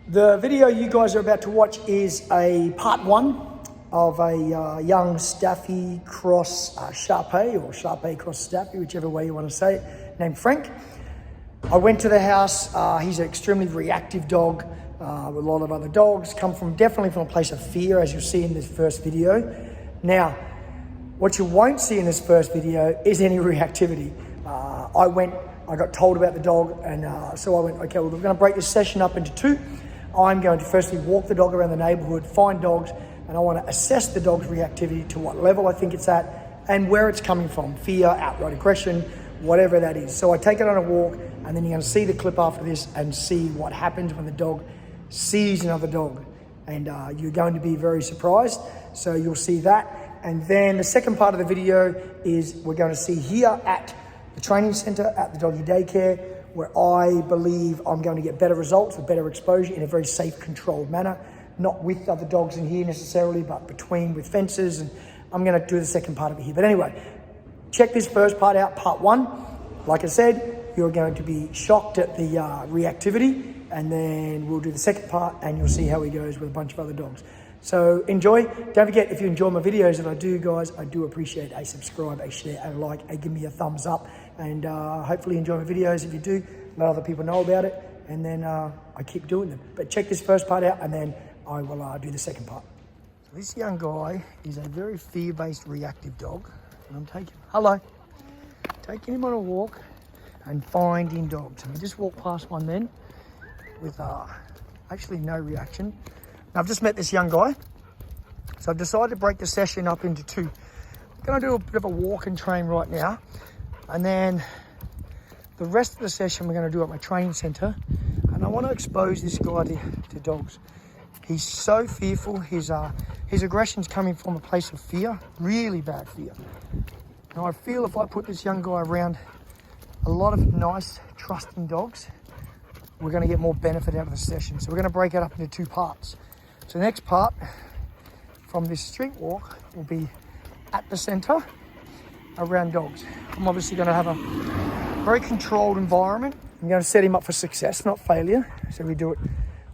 The video you guys are about to watch is a part one of a young staffy cross sharpei, or sharpei cross staffy, whichever way you want to say it, named Frank. I went to the house. He's an extremely reactive dog. With a lot of other dogs, definitely from a place of fear, as you'll see in this first video. Now, what you won't see in this first video is any reactivity. I got told about the dog, and so I went, okay, well, we're going to break this session up into two. I'm going to firstly walk the dog around the neighborhood, find dogs, and I want to assess the dog's reactivity to what level I think it's at and where it's coming from, fear, outright aggression, whatever that is. So I take it on a walk, and then you're going to see the clip after this and see what happens when the dog sees another dog. And you're going to be very surprised. So you'll see that. And then the second part of the video is we're going to see here at the training center at the doggy daycare, where I believe I'm going to get better results with better exposure in a very safe, controlled manner, not with other dogs in here necessarily, but with fences. And I'm going to do the second part of it here. But anyway, check this first part out, part one. Like I said, you're going to be shocked at the reactivity, and then we'll do the second part and you'll see how he goes with a bunch of other dogs. So enjoy. Don't forget, if you enjoy my videos that I do, guys, I do appreciate a subscribe, a share, and a like, and give me a thumbs up. And hopefully enjoy my videos. If you do, let other people know about it. And then I keep doing them. But check this first part out, and then I will do the second part. So this young guy is a very fear-based reactive dog. And I'm taking him on a walk and finding dogs. And we just walked past one then with actually no reaction. Now, I've just met this young guy, so I've decided to break the session up into two. I'm going to do a bit of a walk and train right now, and then the rest of the session we're going to do at my training center, and I want to expose this guy to dogs. He's so fearful. His aggression's coming from a place of fear, really bad fear. Now, I feel if I put this young guy around a lot of nice, trusting dogs, we're going to get more benefit out of the session. So we're going to break it up into two parts. So the next part from this street walk will be at the center around dogs. I'm obviously going to have a very controlled environment. I'm going to set him up for success, not failure. So we do it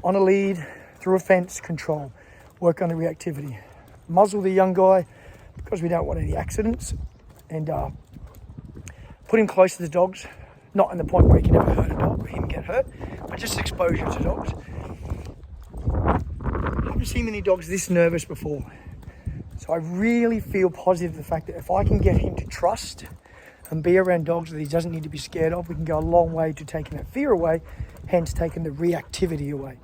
on a lead, through a fence, control, work on the reactivity. Muzzle the young guy because we don't want any accidents, and put him close to the dogs, not in the point where he can ever hurt a dog or him get hurt, but just exposure to dogs. I haven't seen many dogs this nervous before. So I really feel positive the fact that if I can get him to trust and be around dogs that he doesn't need to be scared of, we can go a long way to taking that fear away, hence taking the reactivity away.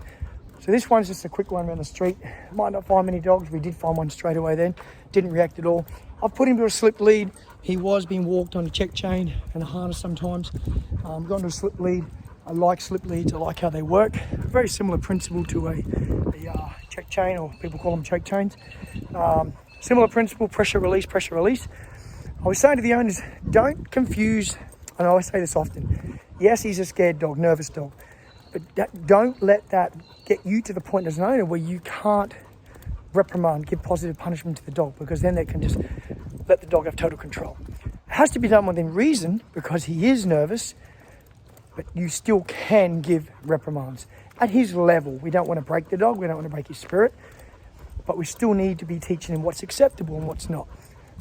So this one's just a quick one around the street. Might not find many dogs. We did find one straight away then. Didn't react at all. I've put him to a slip lead. He was being walked on a check chain and a harness sometimes. Gone to a slip lead. I like slip leads. I like how they work. Very similar principle to a check chain, or people call them choke chains. Similar principle, pressure release, pressure release. I was saying to the owners, don't confuse, and I always say this often, yes, he's a scared dog, nervous dog, but don't let that get you to the point as an owner where you can't reprimand, give positive punishment to the dog, because then they can just let the dog have total control. It has to be done within reason because he is nervous, but you still can give reprimands at his level. We don't want to break the dog, we don't want to break his spirit, but we still need to be teaching him what's acceptable and what's not.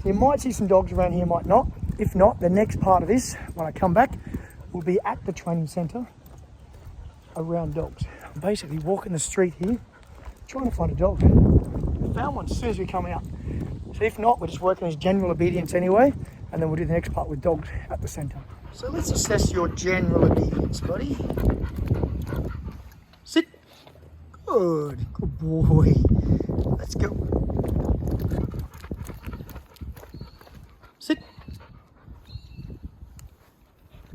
You might see some dogs around here, might not. If not, the next part of this, when I come back, will be at the training center around dogs. I'm basically walking the street here, trying to find a dog. I found one as soon as we come out. So if not, we're just working his general obedience anyway, and then we'll do the next part with dogs at the center. So let's assess your general obedience, buddy. Sit. Good boy. Let's go. Sit.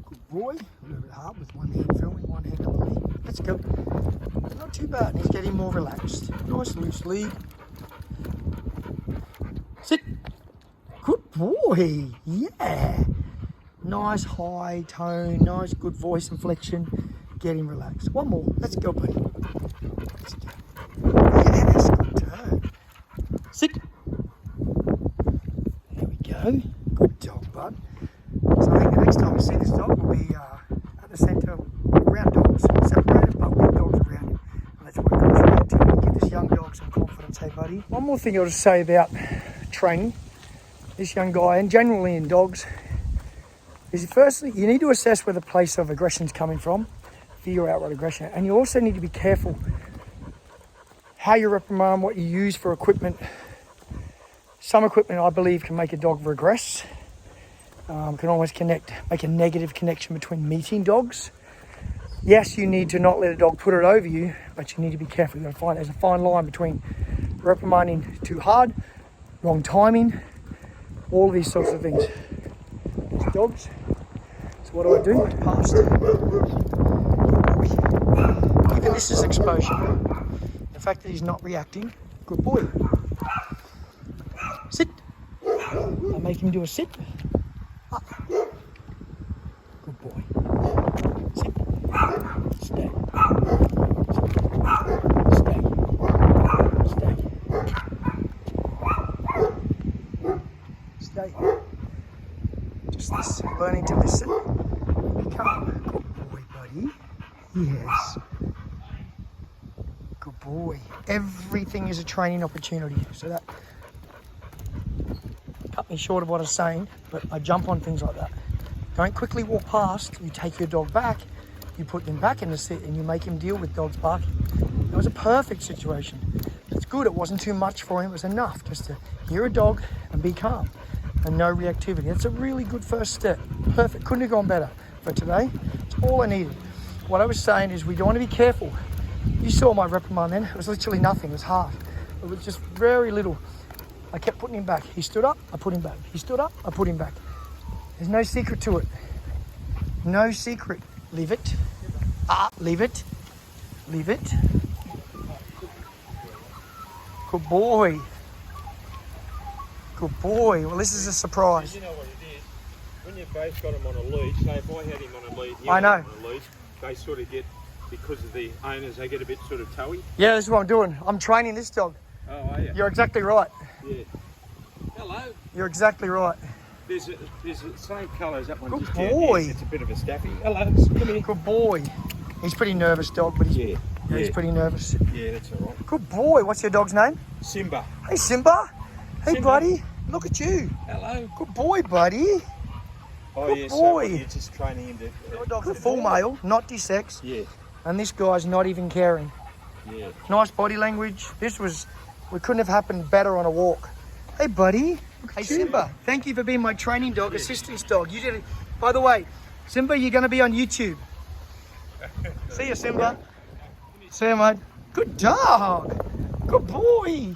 Good boy. A little bit hard with one hand filming, one hand on the lead. Let's go. Not too bad. He's getting more relaxed. Nice loose lead. Sit. Good boy. Yeah. Nice high tone. Nice good voice inflection. Getting relaxed. One more. Let's go, buddy. Let's go. Yes. Good turn. Sit. There we go. Good dog, bud. So I think the next time we see this dog will be at the centre around dogs, separated but with dogs around him. And let's work some confidence, hey buddy. One more thing I'll just say about training this young guy, and generally in dogs, is firstly, you need to assess where the place of aggression is coming from, fear or outright aggression, and you also need to be careful how you reprimand, what you use for equipment. Some equipment, I believe, can make a dog regress, can almost make a negative connection between meeting dogs. Yes, you need to not let a dog put it over you, but you need to be careful. You've got to find there's a fine line between reprimanding too hard, wrong timing, all of these sorts of things. These dogs. So what do? Past. Even this is exposure. The fact that he's not reacting. Good boy. Sit. I make him do a sit. Up. Good boy. Sit. Stay. Stay. Stay. Stay. Just this. Learning to listen. Come. Good boy, buddy. Yes. Good boy. Everything is a training opportunity. So that cut me short of what I was saying, but I jump on things like that. Don't quickly walk past. You take your dog back, you put him back in the sit, and you make him deal with dogs barking. It was a perfect situation. It's good. It wasn't too much for him. It was enough just to hear a dog and be calm and no reactivity. It's a really good first step. Perfect. Couldn't have gone better for today. It's all I needed. What I was saying is we don't want to be careful. You saw my reprimand then. It was literally nothing. It was half. It was just very little. I kept putting him back. He stood up, I put him back. He stood up, I put him back. There's no secret to it. No secret. Leave it. Leave it. Leave it. Good boy. Good boy. Well, this is a surprise. You know what it is? When you've both got him on a lead, say if I had him on a lead, I know. On a lead, they sort of get, because of the owners, they get a bit sort of toey. Yeah, this is what I'm doing. I'm training this dog. Oh, are you? You're exactly right. Yeah. Hello. You're exactly right. There's the same colour as that one. Good just boy. It's a bit of a staffy. Hello. Come here. Good boy. He's pretty nervous, dog, but he's pretty nervous. Yeah, that's all right. Good boy. What's your dog's name? Simba. Hey, Simba. Hey, Simba. buddy. Look at you. Hello. Good boy, buddy. Oh, Good yeah, boy. so you're just training him to... Your dog's a full male, not de-sex. Yeah. And this guy's not even caring. Yeah. Nice body language. We couldn't have happened better on a walk. Hey, buddy. Hey, Simba. Thank you for being my training dog, assistance dog. You did it. By the way, Simba, you're going to be on YouTube. See you, Simba. See you, mate. Good dog. Good boy.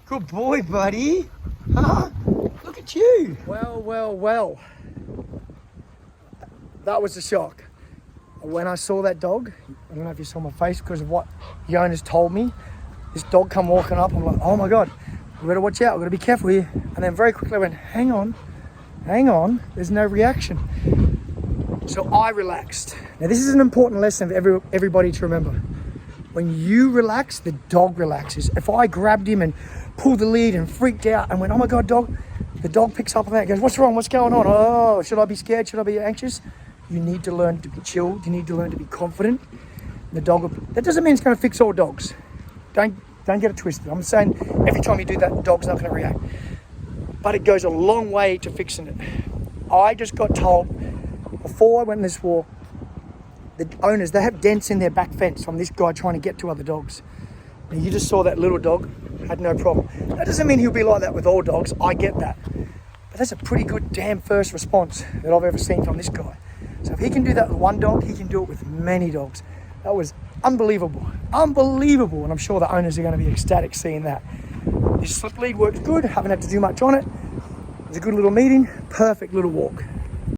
Good boy, buddy. Huh? Look at you. Well. That was a shock. When I saw that dog, I don't know if you saw my face because of what the owners told me. This dog come walking up. I'm like, oh my God, we better watch out. We've got to be careful here. And then very quickly I went, hang on. There's no reaction. So I relaxed. Now this is an important lesson for everybody to remember. When you relax, the dog relaxes. If I grabbed him and pulled the lead and freaked out and went, oh my God, dog, the dog picks up on that and goes, what's wrong? What's going on? Oh, should I be scared? Should I be anxious? You need to learn to be chilled. You need to learn to be confident. The dog, that doesn't mean it's going to fix all dogs. Don't get it twisted. I'm saying every time you do that, the dog's not going to react. But it goes a long way to fixing it. I just got told before I went on this walk, the owners, they have dents in their back fence from this guy trying to get to other dogs. And you just saw that little dog, had no problem. That doesn't mean he'll be like that with all dogs. I get that. But that's a pretty good damn first response that I've ever seen from this guy. So if he can do that with one dog, he can do it with many dogs. That was unbelievable. Unbelievable. And I'm sure the owners are going to be ecstatic seeing that. This slip lead works good. Haven't had to do much on it. It was a good little meeting. Perfect little walk.